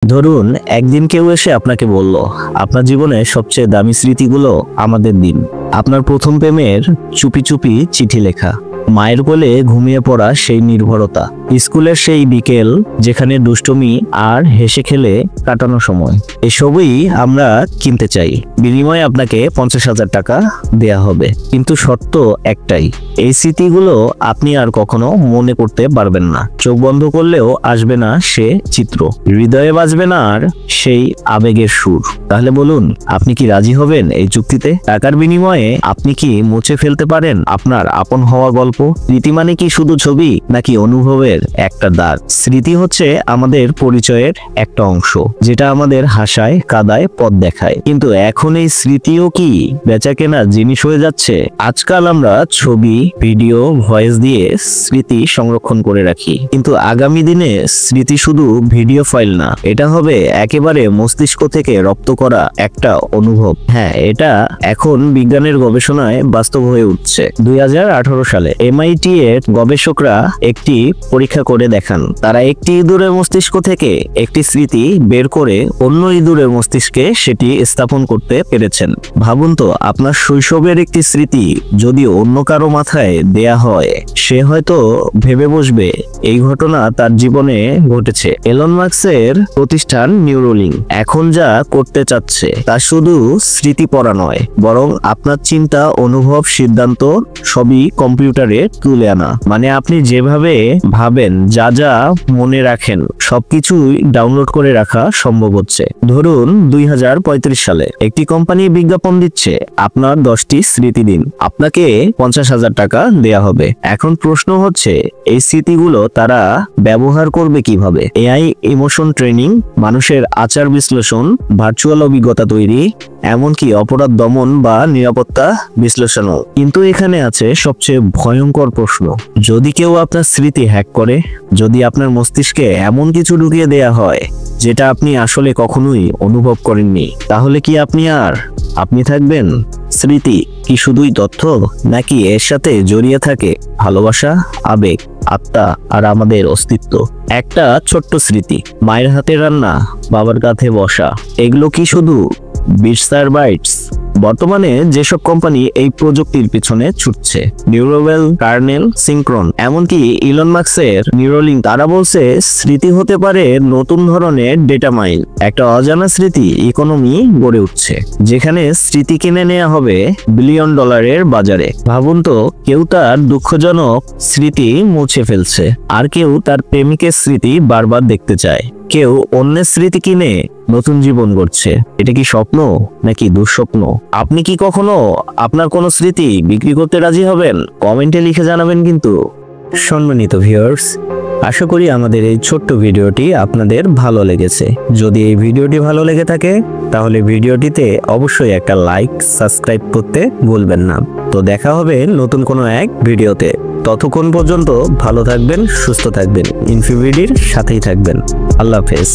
ধরুন একদিন কেউ এসে আপনাকে বলল, আপনার জীবনে সবচেয়ে দামি স্মৃতিগুলো আমাদের দিন। আপনার প্রথম প্রেমের চুপি চুপি চিঠি লেখা, মায়ের কোলে ঘুমিয়ে পড়া সেই নির্ভরতা, স্কুলের সেই বিকেল যেখানে দুষ্টুমি আর হেসে খেলে কাটানো সময়, এসবই আমরা কিনতে চাই। বিনিময়ে আপনাকে 50,000 টাকা দেয়া হবে, কিন্তু শর্ত একটাই, এই স্মৃতিগুলো আপনি আর কখনো মনে করতে পারবেন না। চোখ বন্ধ করলেও আসবে না সে চিত্র, হৃদয়ে বাজবে না আর সেই আবেগের সুর। তাহলে বলুন, আপনি কি রাজি হবেন এই চুক্তিতে? টাকার বিনিময়ে আপনি কি মুছে ফেলতে পারেন আপনার আপন হওয়া গল্প? স্মৃতি মানে কি শুধু ছবি, নাকি অনুভবের একটা দাগ? স্মৃতি হচ্ছে আমাদের পরিচয়ের একটা অংশ, যেটা আমাদের হাসায় কাদায় পথ দেখায়। কিন্তু এখন এই স্মৃতিও কি বেচা কেনা জিনিস হয়ে যাচ্ছে? আজকাল আমরা ছবি, ভিডিও, ভয়েস দিয়ে স্মৃতি সংরক্ষণ করে রাখি, কিন্তু আগামী দিনে স্মৃতি শুধু ভিডিও ফাইল না, এটা হবে একেবারে মস্তিষ্ক থেকে রপ্ত করা একটা অনুভব। হ্যাঁ, এটা এখন বিজ্ঞানের গবেষণায় বাস্তব হয়ে উঠছে। 2018 সালে MIT এর গবেষকরা একটি পরীক্ষা করে দেখান, তারা একটি ইঁদুরের মস্তিষ্ক থেকে একটি স্মৃতি বের করে অন্য ইঁদুরের মস্তিষ্কে সেটি স্থাপন করতে পেরেছেন। ভাবুন তো, আপনার শৈশবের একটি স্মৃতি যদি অন্য কারো মাথায় দেয়া হয়, সে হয়তো ভেবে বসবে এই ঘটনা তার জীবনে ঘটেছে। এলন মাস্কের প্রতিষ্ঠান নিউরোলিঙ্ক এখন যা করতে চাচ্ছে তা শুধু স্মৃতি পড়া নয়, বরং আপনার চিন্তা, অনুভব, সিদ্ধান্ত সবই কম্পিউটারে তুলে আনা। মানে আপনি যেভাবে ভাবেন, যা যা মনে রাখেন, সবকিছুই ডাউনলোড করে রাখা সম্ভব হচ্ছে। ধরুন 2035 সালে একটি কোম্পানি বিজ্ঞাপন দিচ্ছে, আপনার 10টি স্মৃতি দিন, আপনাকে 50,000 টাকা দেয়া হবে। এখন প্রশ্ন হচ্ছে, এই স্মৃতিগুলো তারা ব্যবহার করবে কিভাবে? AI ইমোশন ট্রেনিং, মানুষের আচার বিশ্লেষণ, ভার্চুয়াল অভিজ্ঞতা তৈরি, এমনকি অপরাধ দমন বা নিরাপত্তা বিশ্লেষণও। কিন্তু এখানে আছে সবচেয়ে ভয়ঙ্কর প্রশ্ন, যদি কেউ আপনার স্মৃতি হ্যাক করে, যদি আপনার মস্তিষ্কে এমন কিছু ঢুকিয়ে দেয়া হয় যেটা আপনি আসলে কখনোই অনুভব করেননি, তাহলে কি আপনি থাকবেন? স্মৃতি কি শুধুই তথ্য, নাকি এর সাথে জড়িয়ে থাকে ভালোবাসা, আবেগ, আত্মা আর আমাদের অস্তিত্ব? একটা ছোট্ট স্মৃতি, মায়ের হাতে রান্না, বাবার কাঁধে বসা, এগুলো কি শুধু বিটস আর বাইটস? বর্তমানে যেসব কোম্পানি এই প্রযুক্তির পিছনে ছুটছে, নিউরোওয়েল, কার্নেল, সিনক্রন, এমনকি ইলন মাস্কের নিউরোলিঙ্ক, তারা বলছে স্মৃতি হতে পারে নতুন ধরনের ডেটা মাইন। একটা অজানা স্মৃতি ইকোনমি গড়ে উঠছে, যেখানে স্মৃতি কিনে নেওয়া হবে $বিলিয়ন বাজারে। ভাবুন তো, কেউ তার দুঃখজনক স্মৃতি মুছে ফেলছে, আর কেউ তার প্রেমিকের স্মৃতি বারবার দেখতে চায়, কেউ অন্যের স্মৃতি কিনে নতুন জীবন গড়ছে। এটা কি স্বপ্ন নাকি দুঃস্বপ্ন? আপনি কি কখনো আপনার কোনো স্মৃতি বিক্রি করতে রাজি হবেন? কমেন্টে লিখে জানাবেন কিন্তু। সম্মানিত ভিউয়ার্স, আশা করি আমাদের এই ছোট্ট ভিডিওটি আপনাদের ভালো লেগেছে। যদি এই ভিডিওটি ভালো লেগে থাকে, তাহলে ভিডিওটিতে অবশ্যই একটা লাইক, সাবস্ক্রাইব করতে ভুলবেন না। তো দেখা হবে নতুন কোনো এক ভিডিওতে। ততক্ষণ পর্যন্ত ভালো থাকবেন, সুস্থ থাকবেন, ইনফিবিডির সাথেই থাকবেন। আল্লাহ হাফেজ।